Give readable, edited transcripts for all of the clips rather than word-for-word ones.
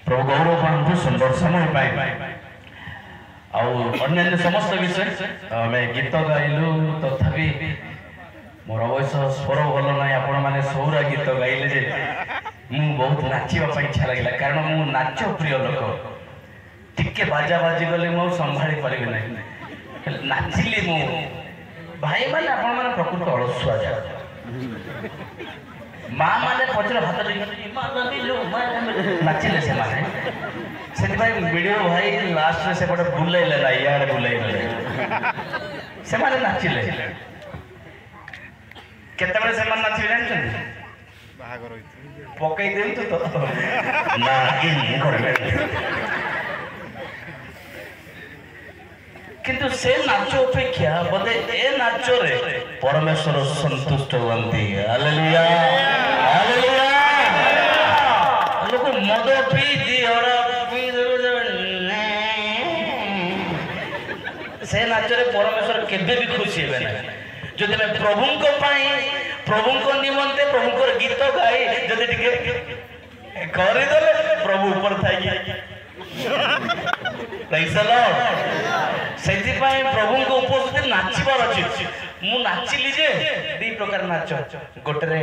प्रभु गौरव पांतु सुंदर समय पाए अन्य समस्त विषय आम गीत गाइलु तथापि मोर अवश्य स्वर भल ना आपण मैंने सौरा गीत गाइले जे मु बहुत नाचिबा इच्छा लगे कारण मु नाच प्रिय लोक टिके बाजा बाजी गले मु संभाली पारे ना नाचिली मु भाई मैंने आपण मैंने प्रकृत अलसुआ जा माँ मैंने पचर हाथ नाचिले से माने वीडियो भाई लास्ट से पटे बुलाइले ना इे बुलाइले से माने नाचिले केते बळे से माने नाचिले जानछन बाहागर होई पकई देंतु तो ना इन करबे किंतु से नाच अपेक्षा बोधे ए नाच रे परमेश्वर संतुष्ट हुअंती हालेलुया हालेलुया लोक मद पी दिहरा पी से नाच रे परमेश्वर केबे भी खुशी हेबे ना जदि मैं प्रभु को निमंते प्रभु को गीत गाई जदि टिके करे दले प्रभु ऊपर थाई प्रेज द लॉर्ड सेति पई प्रभु को उपस्थिति नाचिबार अछि मु नाचिली जे दी प्रकार नाच गोटे रे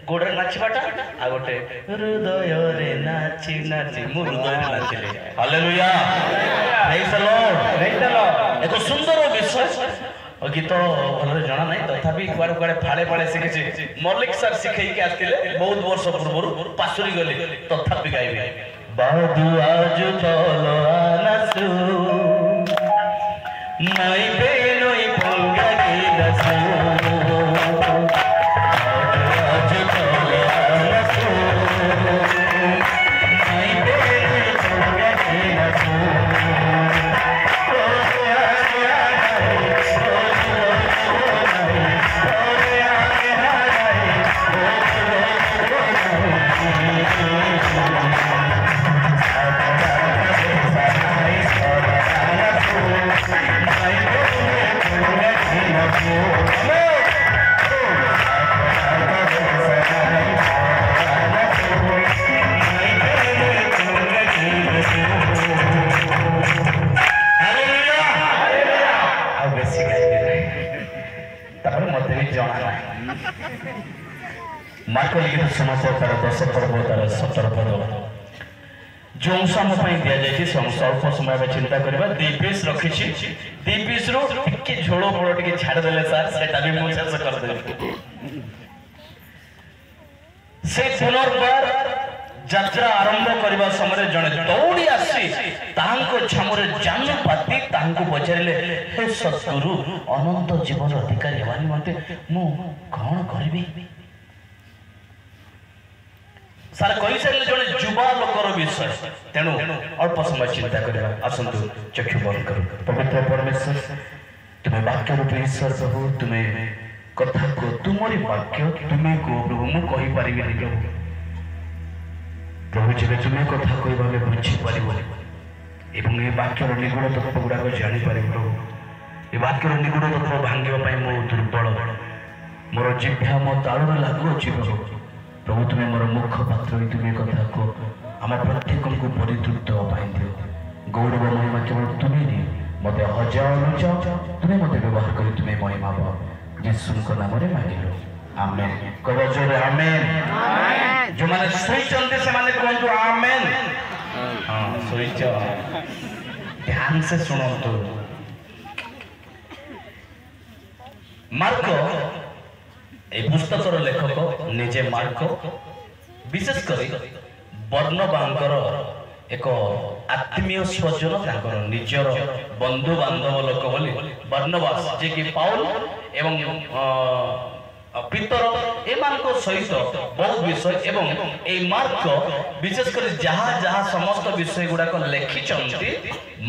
गोडे नाचिबाटा आ गोटे हृदय रे नाची नाची मु हृदय रे नाचिले हालेलुया प्रेज द लॉर्ड एक सुंदर विषय गीत भल जना ना तथापि कुआड़े कुआड़े फाड़े फाड़े शिखी मल्लिक सर शिखई के आसते बहुत वर्ष पूर्व पासुरी गली तथापि गाइबे बादू आज चलो आनसु नई पे नई पंगा की दसु आज चलो आनसु नई पे नई पंगा की दसु मार्को लिखित समाचार तार 10 पर्व तार 17 पद जो अंश आम दि जाए अल्प समय में चिंता करवा दीपीस रखी दीपीस रू झोल फोड़ टे छाड़देले सार सेटा भी मुझे शेष करदे से पुनर्बार यात्रा आरंभ करने समय जड़े दौड़ी आसी छामुरे जान पाती पचारे हे सतगुरु अनंत जीवन अधिकारी हेबा निमंते मु कौन करी सार कही सारे जड़े युवा लोकर विषय तेणु अल्प समय चिंता करवा आसतु चक्षु बंद कर पवित्र परमेश्वर तुम्हें वाक्य रूपी ईश्वर प्रभु तुम्हें कथा को तुमरी वाक्य तुम्हें को प्रभु मु कही पारि प्रभु प्रभु जब तुम्हें कथा कहवा बुझीपर एवं ये वाक्यर निगूढ़ तत्व गुड़ाक जापर प्रभु ये वाक्यर निगूढ़ तत्व भांगे मो दुर्बल मोर जिभ्या मो ताड़ लगुच प्रभु तुम्हें मोर मुख पात्र तुम्हें कथा को आम प्रत्येक को परितृप्त दियो गौरव महिमा केवल तुम्हें नहीं मत हजार अनुचार तुम्हें मत व्यवहार कर तुम्हें महिमा यीशु नाम मांगिलो आमेन कह जोरे आमेन जो माने सोईचंते से माने कहंतु आमेन हां सोईच ध्यान से सुनंतु मार्को ए पुस्तकर लेखक निजे मार्को विशेष कर बर्नबांकर एक आत्मीय स्वजन निजर बंधु बांधव लोक बोली बर्नबास जे कि पाउल एवं पितर एमान सहित बहुत विषय एवं ए मार्क विशेष कर जहाँ जहाँ समस्त विषय गुड़ाक लिखिं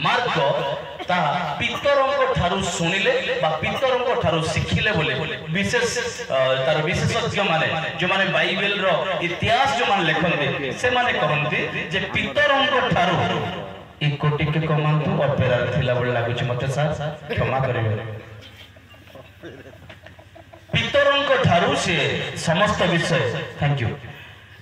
मार्क ता पितरों ठारू शुणिले पितरों ठारू शिखिले बोले विशेष तार विशेषज्ञ माने जो माने बाइबल रो इतिहास जो माने लिखते से माने कहते जे पितरों ठारू एक कोटि के कमांतु अपेरा थिला बोल लागुच मते सर क्षमा करिवे पितरों ठारू से समस्त विषय थैंक यू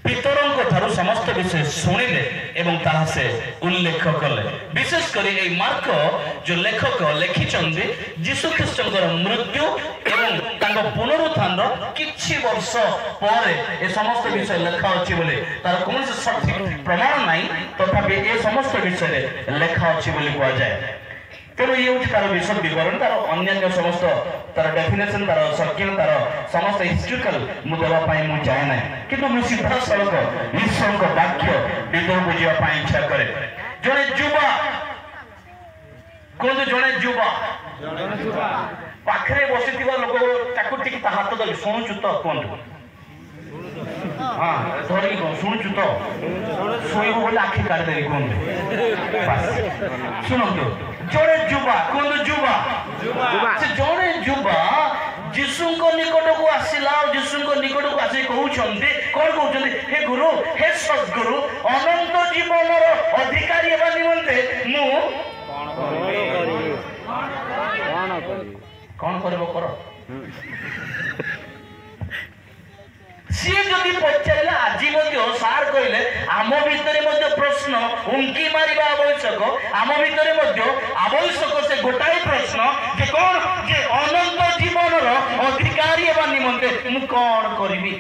पितरों ठारू समस्त विषय शुणिले एवं ताहा से उल्लेख कले विशेषकर ये मार्क जो लेखक लिखिंट जीशु ख्रीष्टर मृत्यु एवं पुनरुत्थान किछि वर्ष पर ए समस्त विषय लेखा अच्छी बोले तार कौन सठिक प्रमाण नहीं तथापि ए समस्त विषय लेखा अच्छी बोली कह जाए तेणु ये हूँ तार विशद विवरण तार अन्य समस्त तार डेफिनेशन तार सर्किल तार समस्त हिस्ट्रिकल मुझे मुझे जाए ना किंतु मुझे सीधा सड़क ईश्वर वाक्य हृदय को जावाई इच्छा करे जड़े युवा कहते जड़े युवा पाखे बसी लोक हाथ धर शुणुचु तो कहतु हाँ धरिक शुणुचु तो शोब बोले आखि काटिदेवी कहतु शुणु जड़े युवा कहतु युवा से जड़े युवा जीशु निकट को आसला जीशु निकट को आसी कहते कौन कहते हे गुरु हे सद्गुरु अनंत जीवन अधिकारी होगा निमंते कौन कर सी जदि पचारे आज सार कहले आम भितर प्रश्न उंकी मारिबा आवश्यक आम भितर आवश्यक से गोटाए प्रश्न जे कौन जे अनंत जीवन अधिकारी होगा निमंते मु कौन करी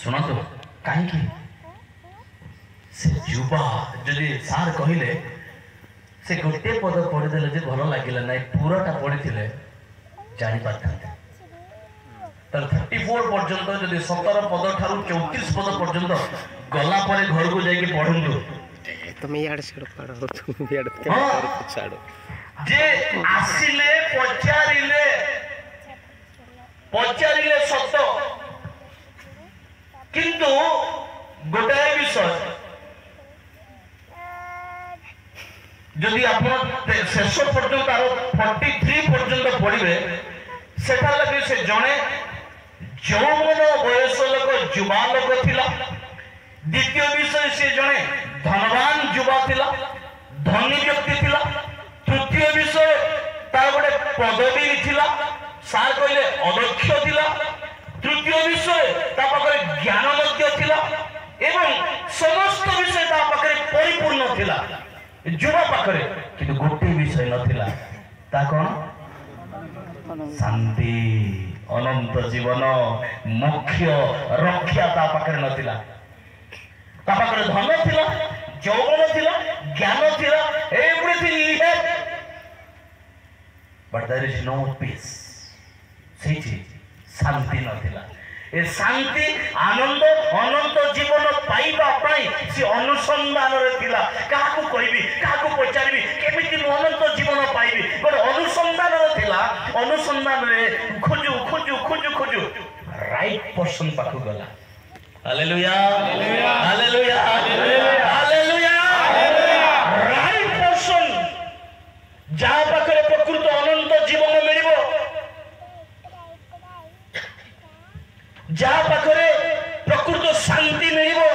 शुणु कहीं से युवा जदि सार कहले से गोटे पद पढ़ीदे भल लगे ना पूराटा पढ़ी जानी पारते 34 पर्यंत जदि 17 पद ठारू 34 पद पर्यंत गला पर घर को जाके पढ़ु तुम यार छाड़ पढ़ो तुम यार छाड़ जे आसिले पचारिले सत किंतु गोटाए विषय जदि आप शेष पर्यंत 43 पर्यंत पढ़े सेठा लगे से जड़े यौवन बयस लोक युवा लोक थिला द्वितीय विषय से जड़े धनवान युवा थिला धनी व्यक्ति थिला तृतीय विषय तार गोटे पदवी थिला सार कहले अदक्ष थिला तृतीय विषय ता पाखरे ज्ञान मध्य थिला एवं समस्त विषय ता पाखरे परिपूर्ण थिला युवा पाखरे किंतु गोटे विषय नथिला ता कोन शांति अनंत जीवन मुख्य रक्षा ता पाखरे नथिला ता पाखरे धन थिला यौवन थिला ज्ञान थिला everything he had but there is no peace सेठी शांति नथिला ए शांति आनंद अनंत जीवन पाइबा पाई से अनुसंधान रे थिला काकू कहबी काकू पचारबी केमिति अनंत जीवन पाइबी बट अनुसंधान रे थिला अनुसंधान रे खोजु खोजु खोजु खोजु राइट पर्सन पाखु गला hallelujah hallelujah hallelujah right person जा पाखरे प्रकृत अनंत जीवन मिलिबो जहाँ पाखरे प्रकृत शांति मिलिबो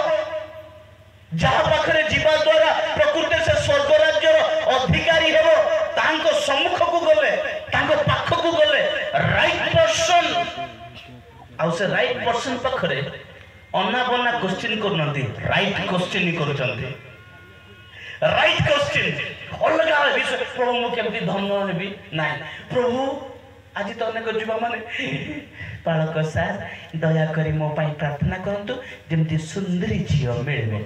जहाँ पाखरे जीवा द्वारा प्रकृत से स्वर्ग राज्य अधिकारी हेबो तांको सम्मुख को गले तांको पाख को गले राइट पर्सन आउ से राइट पर्सन पाखरे अन्ना बन्ना क्वेश्चन करनती राइट क्वेश्चन ही करूचंती राइट क्वेश्चन अलगा विषय प्रभु मु केमती धन्य हेबी नाही प्रभु आज तो अनेक युवा माने पालक सार दया करी मो पाई प्रार्थना करंतु जेमती सुंदरी झियो मिलबे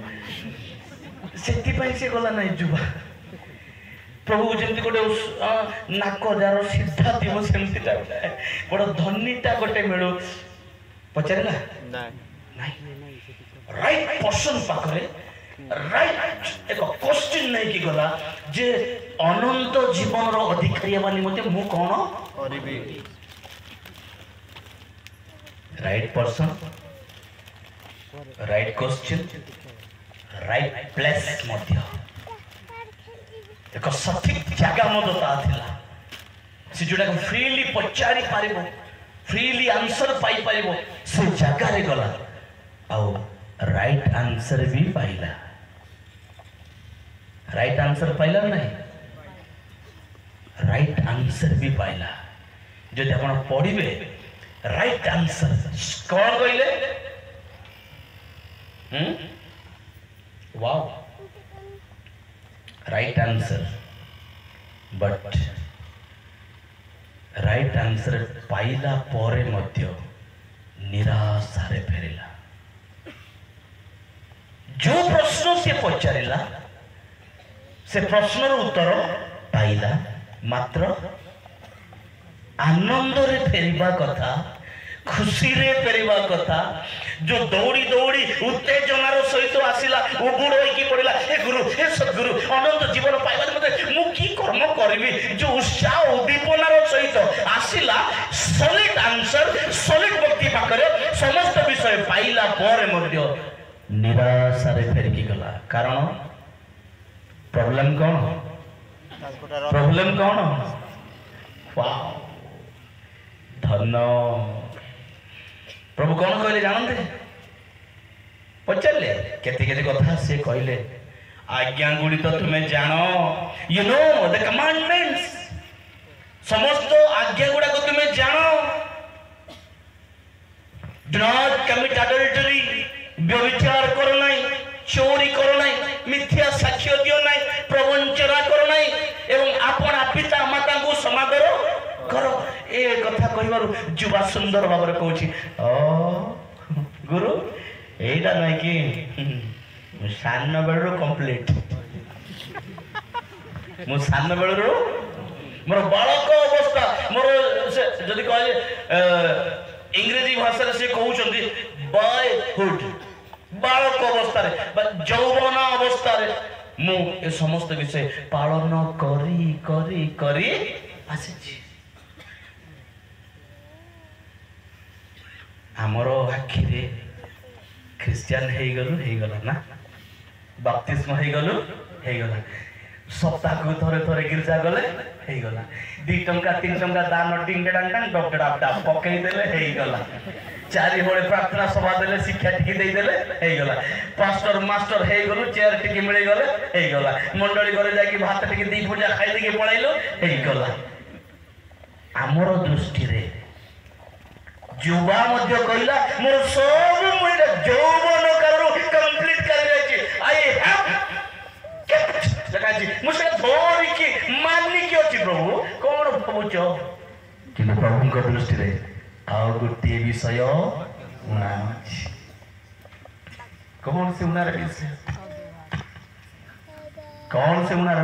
सेति पाई से गला नै युवा प्रभु जेमती गोटे नाक जार सीधा दिवो सेमती ता बड़ धनीटा गोटे मिलु पचारला नाही राइट पर्सन पाखरे राइट एक क्वेश्चन नहीं कि गला जे अनंत जीवन रो अधिकारी बानी मते मु कोन करबी right person right question right place मध्य एक सठिक जगह मध्य ता थिला से जोटा फ्रीली पचारि पारिबो फ्रीली आंसर पाई पारिबो से जगह रे गला आउ राइट आंसर भी पाइला राइट आंसर पाइला नहीं राइट आंसर भी पाइला जदि आपण पढ़िबे राइट आंसर कौन कहले wow right answer but right answer पाइला परे मध्य निराशारे फेरिला जो प्रश्न से पचारिला से प्रश्नर उत्तर पाइला मात्र आनंद रे फेरिबा कथा खुशी रे फेरिबा कथा जो दौड़ी दौड़ी उत्तेजनार सहित आसिला उबुड़ होइकी पड़िला हे गुरु हे सद्गुरु अनंत जीवन पाइबा मते मु की कर्म करबी जो उत्साह उद्दीपनार सहित आसिला सॉलिड आंसर सॉलिड व्यक्ति पाखरे समस्त विषय पाइला पर मध्य निराशा रे फेरिकी गला कारण प्रॉब्लम कौन वाओ धन प्रभु कौन कहले जानते पचारे केते केते कथा से कहले आज्ञा गुड़ी तो तुम्हें जानो यू नो द कमांडमेंट्स समस्त आज्ञा गुड़ा को तुम्हें जानो डू नॉट कमिट अडल्टरी व्यभिचार करो नहीं चोरी करो नहीं मिथ्या साक्ष्य दियो नहीं प्रवंचना करो नहीं एवं आपण पिता माता को समादर करो ए कथा कहबार जुवा सुंदर भाव कहूँ गुरु एटा नहीं कि सान बेलू कंप्लीट मु सान बेलू मोर बालक अवस्था मोर जदि कहे इंग्रेजी भाषा से कहते बॉयहुड बालक अवस्था यौवन अवस्था मु ए समस्त विषय पालन करी करी करी आसी आमर आखिरे ख्रिस्टियान गला ना बाप्तिस्म गला सप्ताह को थरे थरे गिरजा गले गला 2 टंका 3 टंका दान टिंगडांग डगडा पकई देले गला 4 होळे प्रार्थना सभा देले शिक्षा टिकी दे देले गला पास्टर मास्टर गलु चेयर टिकी मिले गले गला मंडली घरे जाकी भात टिकी दी पूजा खाई देके पळाइलो गला आमर दृष्टि रे जुवा मध्य कहला मोर सब मुइला यौवन करू कंप्लीट कर जायछि आई हैव लगाजी मुसे धोरी की माननी की अछि प्रभु कोन भाबुछ कि प्रभु को दृष्टि रे आ गुटे विषय उना कौन से उनार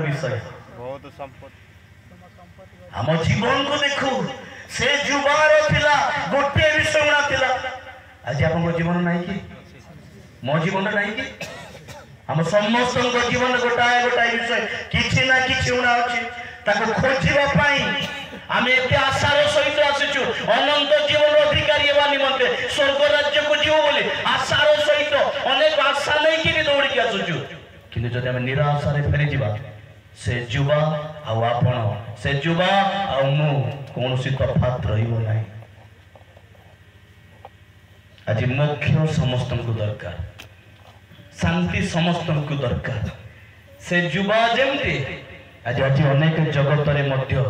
विषय बहुत संपत्ति हम जीवन को देखू से जुबार थिला गोटे विषय उना थिला आज आपन जीवन नाही कि मो जीवन नाही कि हम समस्त जीवन गोटाए गोटाए विषय किछि ना किछि उना अछि ताको खोजिबा पई आमे एते आशार सहित आसिछु अनंत जीवन अधिकारी हेबा निमंते स्वर्ग राज्य को जीव बोली आशार सहित अनेक आशा नै कि दौड़ी के आसुछु किंतु जदि हम निराशा रे फेरि जिबा से जुवा आ आपण से जुवा आ मु कोनोसी तफात रहिबो नाही आज मुख्य समस्त को दरकार शांति समस्त को दरकार से जुवा जेमती आज आज अनेक जगत रे मध्य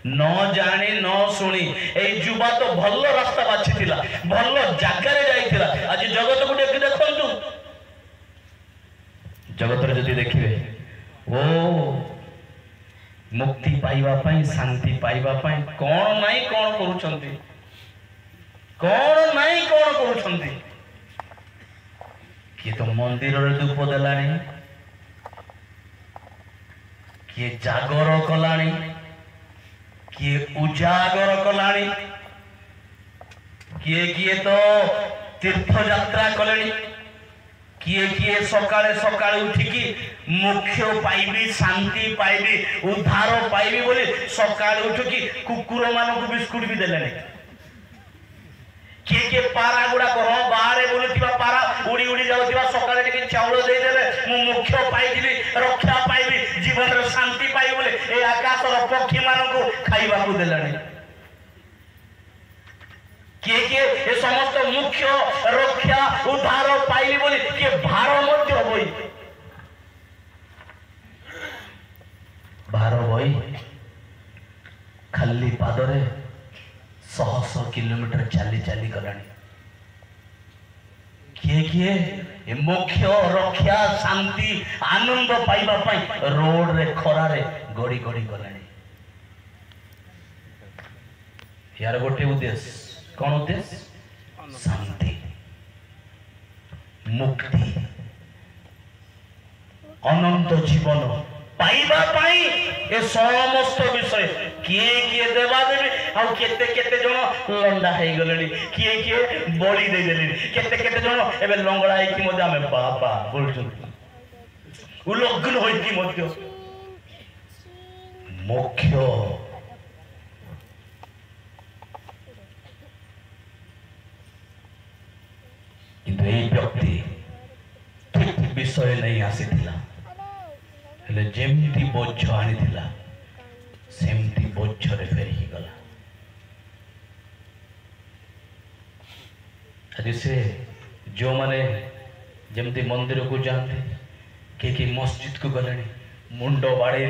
न जानी न सुनी ए जुवा तो भल रास्ता बाछिथिला भल जागा रे जाइथिला आज जगत को देखंतु जगत रे जदी देखिबे ओ मुक्ति पाइबा पाई शांति पाइबा पाई कौन नहीं कौन करूछंती कौन नहीं कौन करूछंती किए तो मंदिर रे धूप देलानी किए जागर कलानी किए उजागर कलानी किए किए तो तीर्थ यात्रा कलेनी किए किए सकाळे सकाळे उठिकी मुख्य पाइबी शांति पाइबी उद्धार पाइबी बोली सकाळे उठिकी कुकुर मानक बिस्कुट भी देलेनी किए पारा गुड़ा कह बाहर बुलुवा पारा उड़ी उड़ी जाऊा सकाळे टिके चाउल दे देले मु मुख्य पाइबी रक्षा पाइबी जीवन रे शांति पाइबी बोली ए आकाशर पक्षी मानक खाइबा को देलेनी किए ये समस्त मुख्य रक्षा उद्धार पाइली बोली किए भार मध्य बई भार बई खाली पादरे 100 किलोमीटर चाली चाली गलानी किए किए मोक्ष रक्षा शांति आनंद पाइबा रोड रे खरारे गड़ी गड़ी गलानी यार गोटे उद्देश्य कौन उद्देश्य शांति मुक्ति अनंत जीवन पाइबा पाई ए समस्त विषय किए किए देवा देवी आउ केते केते जण लंडा हे गलेनी किए किए बलि दे देली केते केते जण एबे लंगड़ा हे कि मजा में बाबा बोलछन उलग्न होई कि मध्य मोक्ष किंतु ए व्यक्ति ठीक विषय नहीं आसीथिला हेले जेमती बोझ आनीथिला सेमती बोझरे फेरिकी गला आज से जो माने जेमती मंदिर को जाते के मस्जिद को गले मुंड बाड़े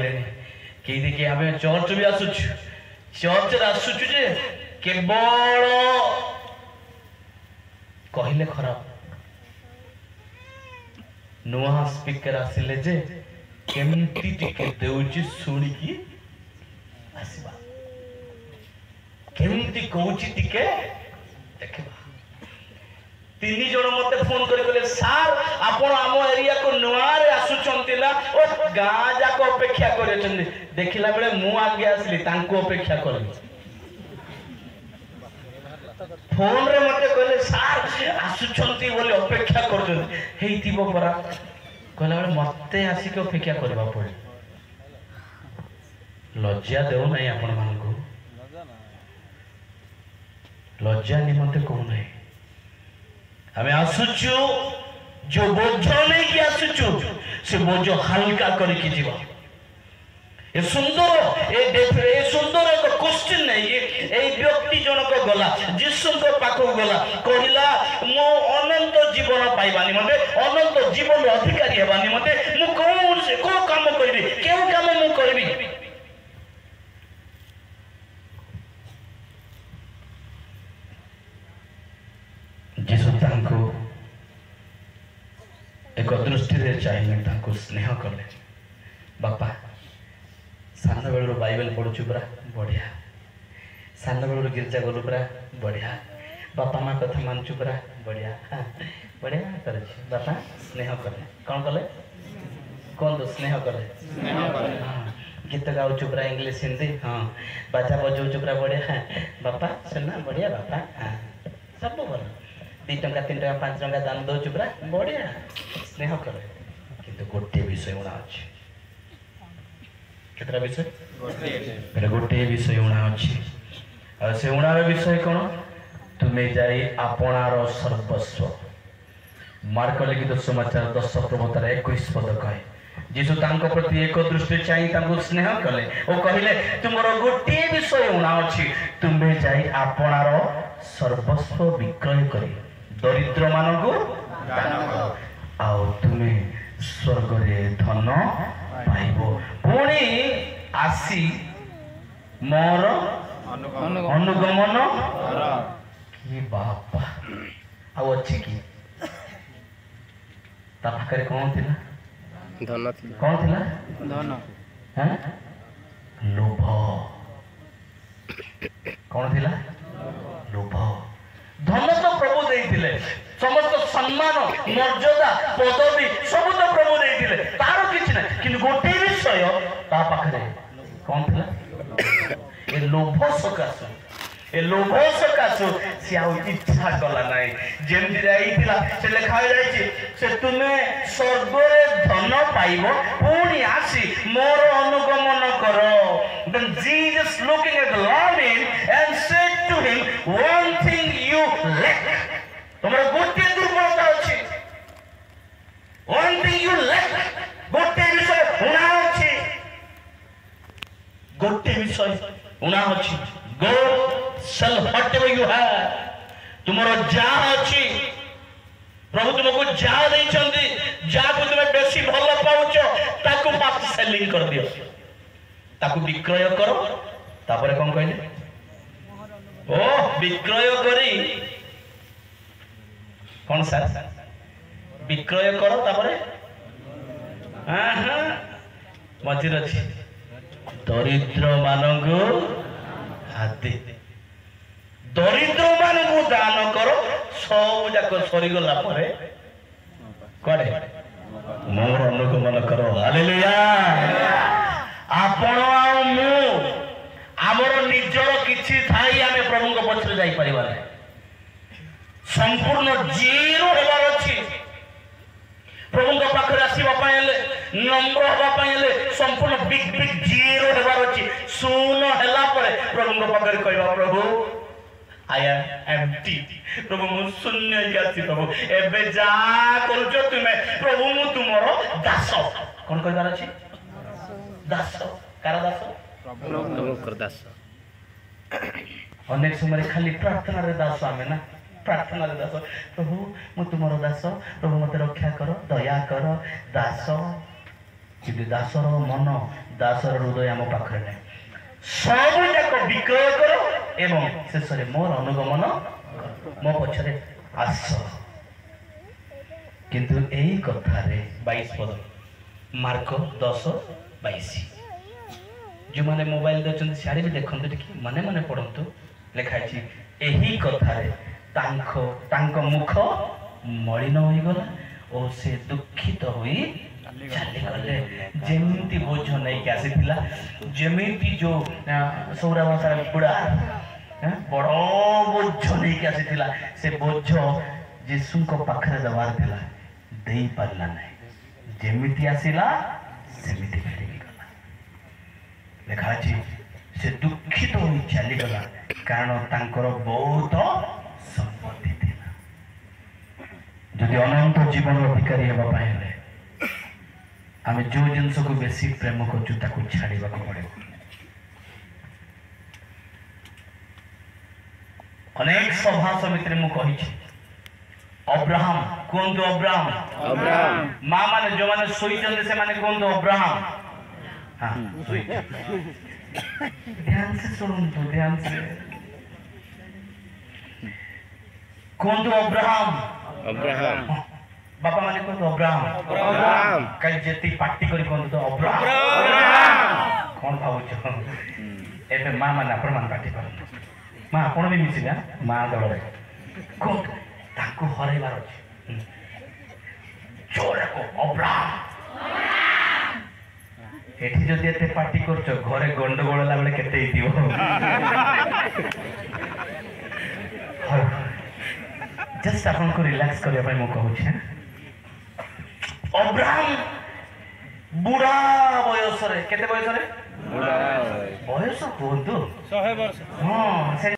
कि देखिए आम चर्च भी आसुच चर्च आसुचु जे केवल कहले खराब नुआ स्पीकर आसिले जे केमती टिके देउची सुनिकी आसीबा केमती कहूची टिके देखबा तीन जण मते फोन करि कहले सर आपण आम एरिया को नुआ रे आसुचंतिला ओ गां जाको अपेक्षा करछन देखिला बेले मु आगे आसली तांको अपेक्षा करली फोन रे मते कहले सर आसुचंती बोले अपेक्षा करछन हेइतिबो परा कहला बेले मते आसी के अपेक्षा करबा पड़े लज्जा देउ नहीं आपण मानको लज्जा निमंते कहू नहीं हमें आसुचु जो बोझ नहीं कि आसुचु से बोझ हल्का करके जीवा ए सुंदर एक क्वेश्चन नहीं ए व्यक्ति जनक गला जीसु को पाखो गला कहला मो अनंत जीवन पाइबा निमते अनंत जीवन अधिकारी हेबा निमते मु को काम करबी केउ काम मु करबी जीसु तांको एक दृष्टि रे चाहिए तांको स्नेह कले बापा सान बेलू बाइबल पढ़ुचु पूरा बढ़िया सान बेलू गिरजा गलु पूरा बढ़िया बापा माँ कथा मानचु पूरा बढ़िया बढ़िया करे बापा स्नेह कले कौन कले कौन तो स्नेह कले गीत गाऊ पूरा इंग्लिश हिंदी हाँ बाजा बजाऊ पूरा बढ़िया बापा सुना बढ़िया बापा हाँ सब भल 2 टंका 3 टंका 5 टंका दान दो पूरा बढ़िया स्नेह करे किंतु गोटे विषय उणा अछि केतरा विषय गोटे विषय उणा अछि आ से उणार विषय कोन तुमे जाई आपणार सर्वस्व मार्क लिखित समाचार 10 प्रवक्तार 21 पद कहे जीसु तांको प्रति एक दृष्टि चाहिए तांको स्नेह कले ओ कहिले तुमरो गोटे विषय उणा अछि तुमे जाई आपणार सर्वस्व विक्रय करी दरिद्र मानकु दान करो आउ तुमे स्वर्ग रे धन पाइबो पुणी आसी मोर अनुगमन कि बापा आउ अछि कि ता पाखरे कोन थिला धन थिला कोन थिला धन हैं लोभ कोन थिला लोभ धन तो प्रभु देइथिले समस्त सम्मान मर्यादा पदवी सब तो प्रभु देइथिले तार किछ नै किंतु गोटे विषय ता पाखरे कोन थिला ए लोभ सकासु से आउ इच्छा कला नाई जेमति जाइथिला से लिखा जाइछि से तुमे स्वर्ग रे धन पाइबो पुणी आसी मोर अनुगमन करो then Jesus looking at the longing and said to him one thing you lack तुम्हारा गोटे दुर्बलता अछि one thing you lack गोटे विषय उणा अछि गोटे विषय उणा अछि go sell whatever you have तुम्हारा जा अछि प्रभु तुमको जा देइछन्ती जा को तुमे बेसी भलो पाउछ ताको पास सेलिंग कर दियो ताको विक्रय करो तापरे कोन कहले ओ विक्रय करी कौन सर विक्रय कर तापरे हाँ हाँ मझिर अच्छी दरिद्र मानू हाथी दरिद्र मानू दान कर सब जाक सरीगला कड़े मोर अनुगमन कर हालेलुया आपण आमर निजर किछि थाई आमे प्रभु पछरे जाई परिबा संपूर्ण जीरो हेबार अछि प्रभु पाखरे आसीबा पाइले नम्र हबा पाइले संपूर्ण बिग बिग जीरो हेबार अछि सुन हेला परे प्रभु पाखरे कहबा प्रभु आई एम एम्प्टी प्रभु मु शून्य जाति प्रभु एबे जा करछो तुमे प्रभु मु तुमरो दास कोन कहबार अछि दास कार दास प्रभु दास अनेक समय खाली प्रार्थना रे दास आमे ना प्रार्थना रे दास प्रभु मु तुमरो दास प्रभु मते रक्षा कर दया कर दास कि दासर मन दासर हृदय आम पाखरे नै सब जाक विक्रय कर एवं शेष रे मोर अनुगमन मो पछरे आस किंतु एई कथा रे 22 पद मार्क 10:22 जो माने मोबाइल दे सियाड़े भी देखते देखिए मने मने पढ़तु लिखाई यही कथारे तांको मुख मलिन हो गला और से दुखित होई चली गले जेमिति बोझ नहीं के आसीथिला जेमिति जो सौरा भाषा बुढ़ा बड़ बोझ नहीं के आसीथिला से बोझ यीशु को पाखरे दबार थिला देई पारला नहीं जेमिति आसीला सेमिति फेरी लिखा से दुखित हो चली गला कारण तांकर बहुत संपत्ति थिला जदि अनंत जीवन अधिकारी हेबा पाइले आमे जो जिनस को बेसी प्रेम करछु ताको छाड़ीबा को पड़े अनेक सभा समिति मु कहि छी अब्राहम कोन तो अब्राहम मां माने जो माने सोई चंदे से माने कोन तो अब्राहम हाँ ध्यान से सुन तो ध्यान से कौन तो अब्राहम बापा माने कौन तो अब्राहम कल जेती पार्टी करी कौन तो अब्राहम कौन भावुछ एबे मां माने आपण मान पार्टी कर मां आपण भी मिसिला मां दळ रे कौन ताको हराइबार अछि चोर को अब्राहम एठी जदि एते पार्टी करछो घरे गंडगोल ला बेले केते हितियो जस्ट अपन को रिलैक्स करिया पय मो कहू छे अब्राहम बुढ़ा बयस रे केते बयस रे बुढ़ा बयस कोन तो 100 वर्ष हां